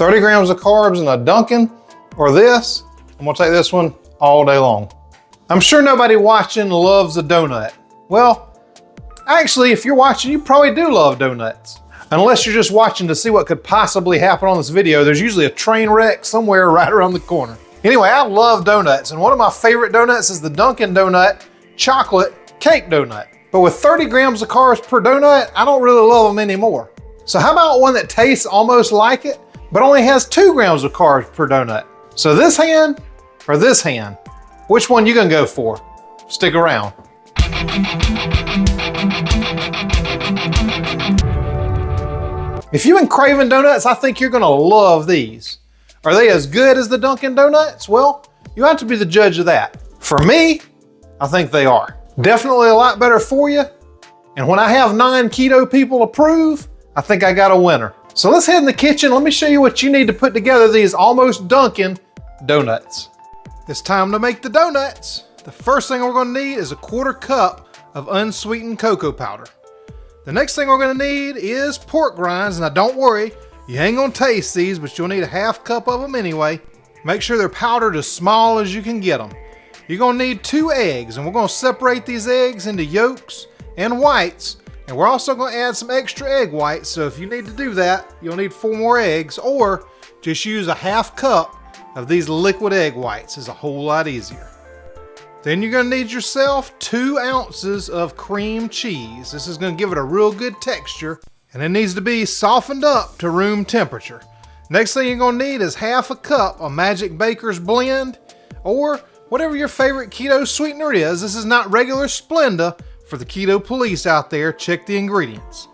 30 grams of carbs in a Dunkin' or this. I'm gonna take this one all day long. I'm sure nobody watching loves a donut. Well, actually, if you're watching, you probably do love donuts. Unless you're just watching to see what could possibly happen on this video, there's usually a train wreck somewhere right around the corner. Anyway, I love donuts, and one of my favorite donuts is the Dunkin' Donut chocolate cake donut. But with 30 grams of carbs per donut, I don't really love them anymore. So how about one that tastes almost like it, but only has 2 grams of carbs per donut? So this hand or this hand? Which one you gonna go for? Stick around. If you've been craving donuts, I think you're gonna love these. Are they as good as the Dunkin' Donuts? Well, you have to be the judge of that. For me, I think they are. Definitely a lot better for you. And when I have 9 keto people approve, I think I got a winner. So let's head in the kitchen. Let me show you what you need to put together these almost Dunkin' donuts. It's time to make the donuts. The first thing we're gonna need is a 1/4 cup of unsweetened cocoa powder. The next thing we're gonna need is pork rinds. Now don't worry, you ain't gonna taste these, but you'll need a 1/2 cup of them anyway. Make sure they're powdered as small as you can get them. You're gonna need 2 eggs, and we're gonna separate these eggs into yolks and whites. And we're also gonna add some extra egg whites, so if you need to do that, you'll need 4 more eggs, or just use a 1/2 cup of these liquid egg whites. It's a whole lot easier. Then you're gonna need yourself 2 ounces of cream cheese. This is gonna give it a real good texture, and it needs to be softened up to room temperature. Next thing you're gonna need is 1/2 cup of Magic Baker's blend, or whatever your favorite keto sweetener is. This is not regular Splenda. For the keto police out there, check the ingredients.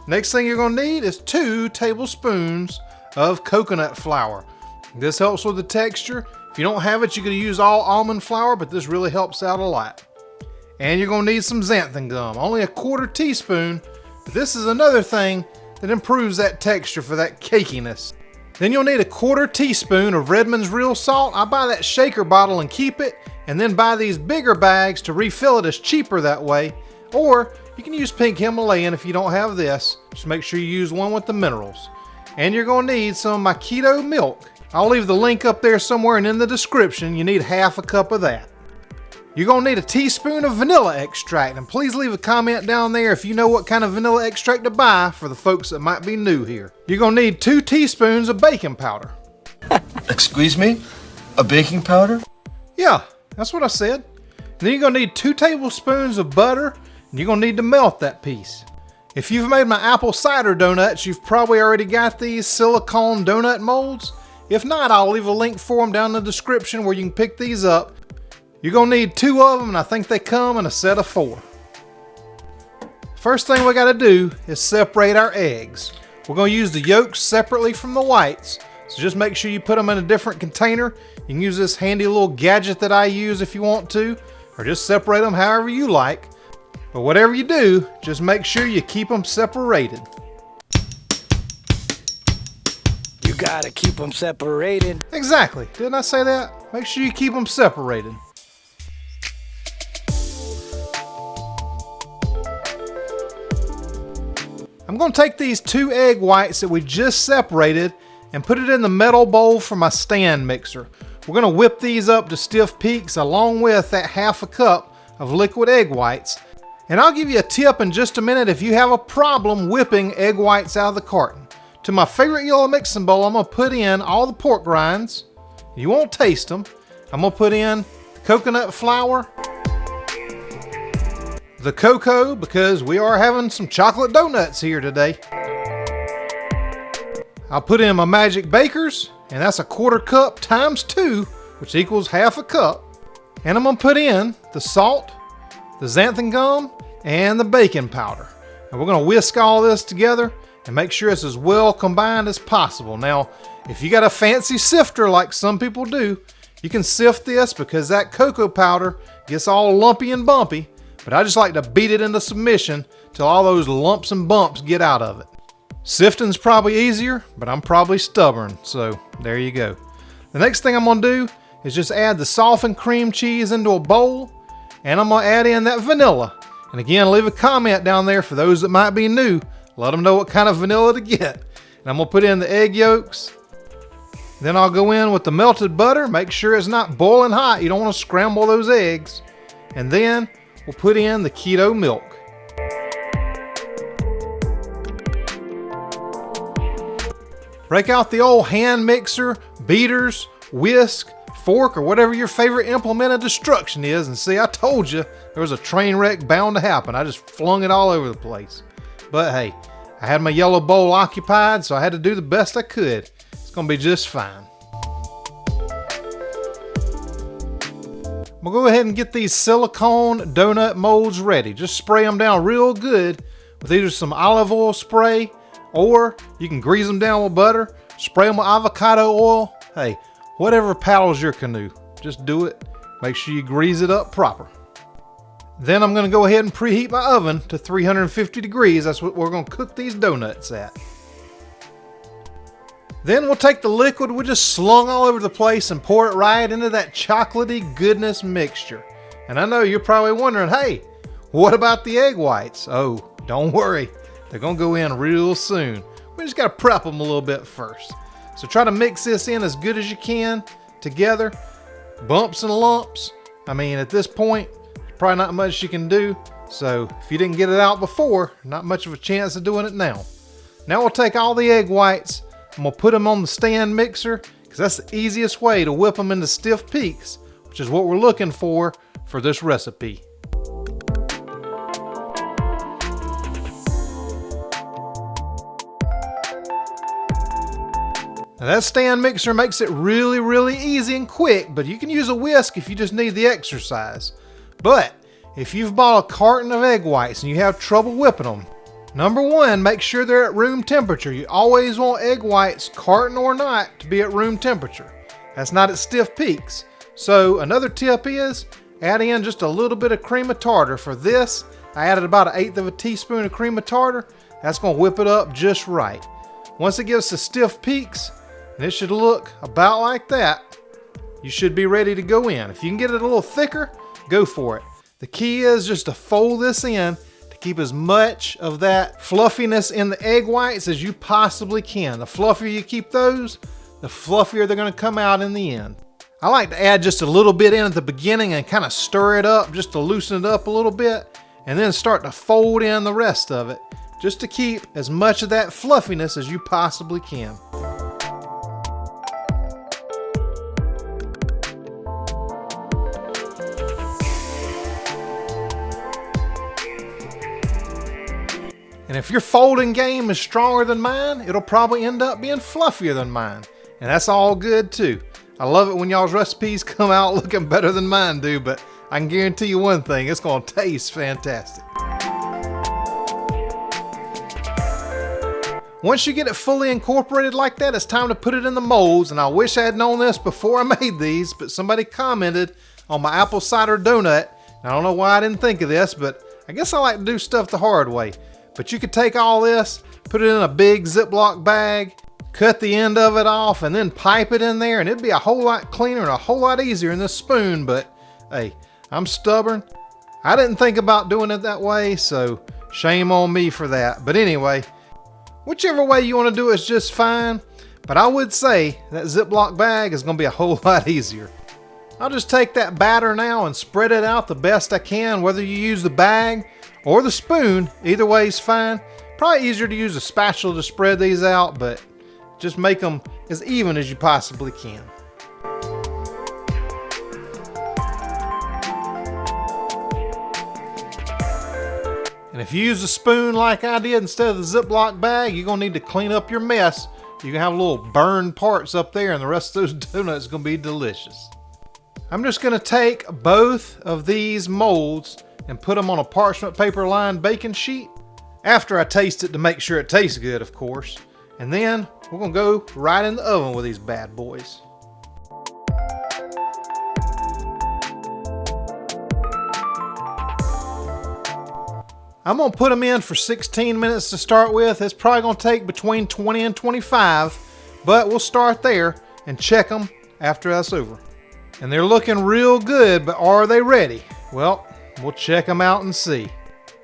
Next thing you're gonna need is 2 tablespoons of coconut flour. This helps with the texture. If you don't have it, you can use all almond flour, but this really helps out a lot. And you're gonna need some xanthan gum, only a 1/4 teaspoon, but this is another thing that improves that texture for that cakiness. Then you'll need a 1/4 teaspoon of Redmond's Real Salt. I buy that shaker bottle and keep it, and then buy these bigger bags to refill it. It's cheaper that way. Or you can use pink Himalayan if you don't have this. Just make sure you use one with the minerals. And you're gonna need some of my keto milk. I'll leave the link up there somewhere and in the description. You need 1/2 cup of that. You're gonna need a teaspoon of vanilla extract, and please leave a comment down there if you know what kind of vanilla extract to buy for the folks that might be new here. You're gonna need 2 teaspoons of baking powder. Excuse me? A baking powder? Yeah, that's what I said. And then you're gonna need 2 tablespoons of butter, and you're gonna need to melt that piece. If you've made my apple cider donuts, you've probably already got these silicone donut molds. If not, I'll leave a link for them down in the description where you can pick these up. You're gonna need 2 of them, and I think they come in a set of 4. First thing we gotta do is separate our eggs. We're gonna use the yolks separately from the whites, so just make sure you put them in a different container. You can use this handy little gadget that I use if you want to, or just separate them however you like. But whatever you do, just make sure you keep them separated. You gotta keep them separated. Exactly, didn't I say that? Make sure you keep them separated. I'm gonna take these 2 egg whites that we just separated and put it in the metal bowl for my stand mixer. We're gonna whip these up to stiff peaks along with that 1/2 cup of liquid egg whites. And I'll give you a tip in just a minute if you have a problem whipping egg whites out of the carton. To my favorite yellow mixing bowl, I'm gonna put in all the pork rinds. You won't taste them. I'm gonna put in coconut flour, the cocoa, because we are having some chocolate donuts here today. I'll put in my Magic Bakers, and that's a 1/4 cup times 2, which equals 1/2 cup. And I'm gonna put in the salt, the xanthan gum, and the baking powder. And we're gonna whisk all this together and make sure it's as well combined as possible. Now, if you got a fancy sifter like some people do, you can sift this because that cocoa powder gets all lumpy and bumpy, but I just like to beat it into submission till all those lumps and bumps get out of it. Sifting's probably easier, but I'm probably stubborn, so there you go. The next thing I'm gonna do is just add the softened cream cheese into a bowl, and I'm gonna add in that vanilla. And again, leave a comment down there for those that might be new. Let them know what kind of vanilla to get. And I'm gonna put in the egg yolks, Then I'll go in with the melted butter. Make sure it's not boiling hot. You don't want to scramble those eggs. And then we'll put in the keto milk. Break out the old hand mixer, beaters, whisk, fork, or whatever your favorite implement of destruction is. And see, I told you there was a train wreck bound to happen. I just flung it all over the place. But hey, I had my yellow bowl occupied, so I had to do the best I could. It's gonna be just fine. We'll go ahead and get these silicone donut molds ready. Just spray them down real good with either some olive oil spray, or you can grease them down with butter, spray them with avocado oil. Hey, whatever paddles your canoe, just do it. Make sure you grease it up proper. Then I'm gonna go ahead and preheat my oven to 350 degrees. That's what we're gonna cook these donuts at. Then we'll take the liquid we just slung all over the place and pour it right into that chocolatey goodness mixture. And I know you're probably wondering, hey, what about the egg whites? Oh, don't worry. They're gonna go in real soon. We just gotta prep them a little bit first. So try to mix this in as good as you can together. Bumps and lumps. I mean, at this point, there's probably not much you can do. So if you didn't get it out before, not much of a chance of doing it now. Now we'll take all the egg whites and we'll put them on the stand mixer, because that's the easiest way to whip them into stiff peaks, which is what we're looking for this recipe. Now that stand mixer makes it really easy and quick, but you can use a whisk if you just need the exercise. But if you've bought a carton of egg whites and you have trouble whipping them, number one, make sure they're at room temperature. You always want egg whites, carton or not, to be at room temperature. That's not at stiff peaks. So another tip is add in just a little bit of cream of tartar. For this, I added about 1/8 of a teaspoon of cream of tartar. That's gonna whip it up just right. Once it gives the stiff peaks, and it should look about like that, you should be ready to go in. If you can get it a little thicker, go for it. The key is just to fold this in to keep as much of that fluffiness in the egg whites as you possibly can. The fluffier you keep those, the fluffier they're gonna come out in the end. I like to add just a little bit in at the beginning and kind of stir it up just to loosen it up a little bit, and then start to fold in the rest of it, just to keep as much of that fluffiness as you possibly can. And if your folding game is stronger than mine, it'll probably end up being fluffier than mine. And that's all good too. I love it when y'all's recipes come out looking better than mine do, but I can guarantee you one thing, it's gonna taste fantastic. Once you get it fully incorporated like that, it's time to put it in the molds. And I wish I had known this before I made these, but somebody commented on my apple cider donut. I don't know why I didn't think of this, but I guess I like to do stuff the hard way. But you could take all this, put it in a big Ziploc bag, cut the end of it off, and then pipe it in there, and it'd be a whole lot cleaner and a whole lot easier in this spoon. But hey, I'm stubborn. I didn't think about doing it that way, so shame on me for that. But anyway, whichever way you want to do it is just fine. But I would say that Ziploc bag is going to be a whole lot easier. I'll just take that batter now and spread it out the best I can, whether you use the bag or the spoon. Either way is fine. Probably easier to use a spatula to spread these out, but just make them as even as you possibly can. And if you use a spoon like I did instead of the Ziploc bag, you're gonna need to clean up your mess. You can have little burned parts up there, and the rest of those donuts are gonna be delicious. I'm just gonna take both of these molds and put them on a parchment paper lined baking sheet after I taste it to make sure it tastes good, of course. And then we're gonna go right in the oven with these bad boys. I'm gonna put them in for 16 minutes to start with. It's probably gonna take between 20 and 25, but we'll start there and check them after that's over. And they're looking real good, but are they ready? Well, we'll check them out and see.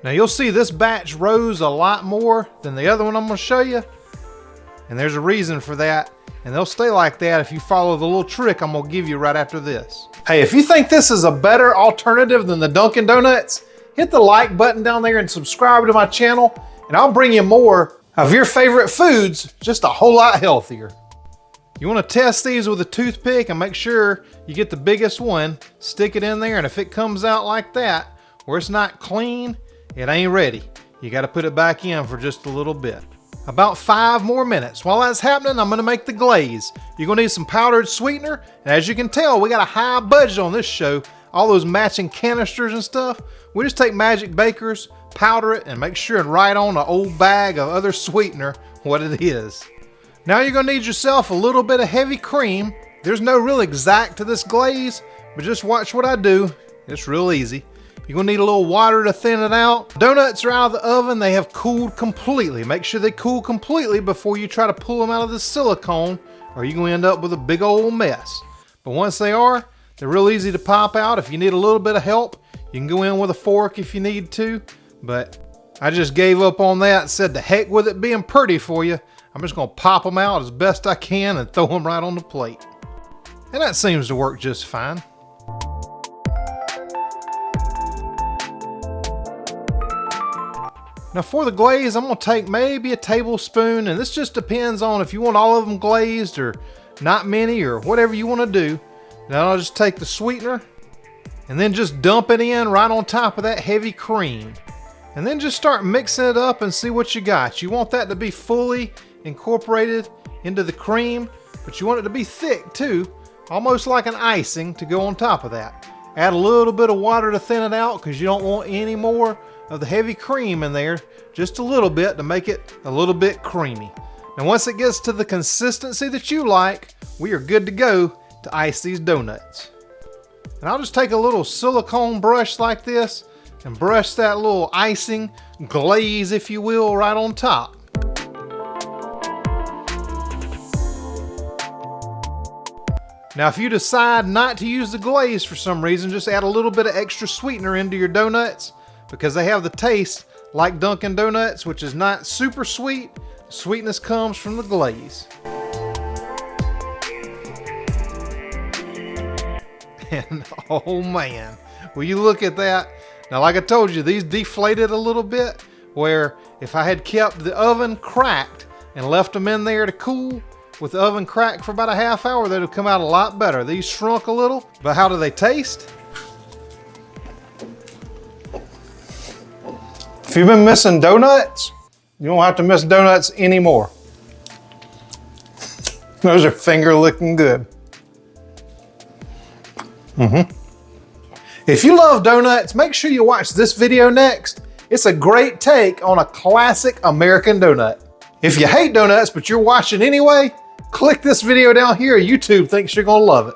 Now you'll see this batch rose a lot more than the other one I'm gonna show you. And there's a reason for that. And they'll stay like that if you follow the little trick I'm gonna give you right after this. Hey, if you think this is a better alternative than the Dunkin' Donuts, hit the like button down there and subscribe to my channel, and I'll bring you more of your favorite foods, just a whole lot healthier. You wanna test these with a toothpick and make sure you get the biggest one, stick it in there, and if it comes out like that, where it's not clean, it ain't ready. You gotta put it back in for just a little bit. About 5 more minutes. While that's happening, I'm gonna make the glaze. You're gonna need some powdered sweetener, and as you can tell, we got a high budget on this show. All those matching canisters and stuff. We just take Magic Bakers, powder it, and make sure and write on an old bag of other sweetener what it is. Now you're gonna need yourself a little bit of heavy cream. There's no real exact to this glaze, but just watch what I do. It's real easy. You're gonna need a little water to thin it out. Donuts are out of the oven. They have cooled completely. Make sure they cool completely before you try to pull them out of the silicone, or you're gonna end up with a big old mess. But once they are, they're real easy to pop out. If you need a little bit of help, you can go in with a fork if you need to, but I just gave up on that and said, the heck with it being pretty for you. I'm just gonna pop them out as best I can and throw them right on the plate. And that seems to work just fine. Now for the glaze, I'm gonna take maybe a tablespoon, and this just depends on if you want all of them glazed or not many or whatever you wanna do. Now I'll just take the sweetener and then just dump it in right on top of that heavy cream. And then just start mixing it up and see what you got. You want that to be fully incorporated into the cream, but you want it to be thick too, almost like an icing to go on top of that. Add a little bit of water to thin it out because you don't want any more of the heavy cream in there, just a little bit to make it a little bit creamy. Now once it gets to the consistency that you like, we are good to go to ice these donuts. And I'll just take a little silicone brush like this and brush that little icing glaze, if you will, right on top. Now if you decide not to use the glaze for some reason, just add a little bit of extra sweetener into your donuts, because they have the taste like Dunkin' Donuts, which is not super sweet. The sweetness comes from the glaze. And oh man, will you look at that? Now like I told you, these deflated a little bit, where if I had kept the oven cracked and left them in there to cool, with the oven cracked for about a half hour, they'd have come out a lot better. These shrunk a little, but how do they taste? If you've been missing donuts, you don't have to miss donuts anymore. Those are finger licking good. If you love donuts, make sure you watch this video next. It's a great take on a classic American donut. If you hate donuts, but you're watching anyway, click this video down here. YouTube thinks you're gonna love it.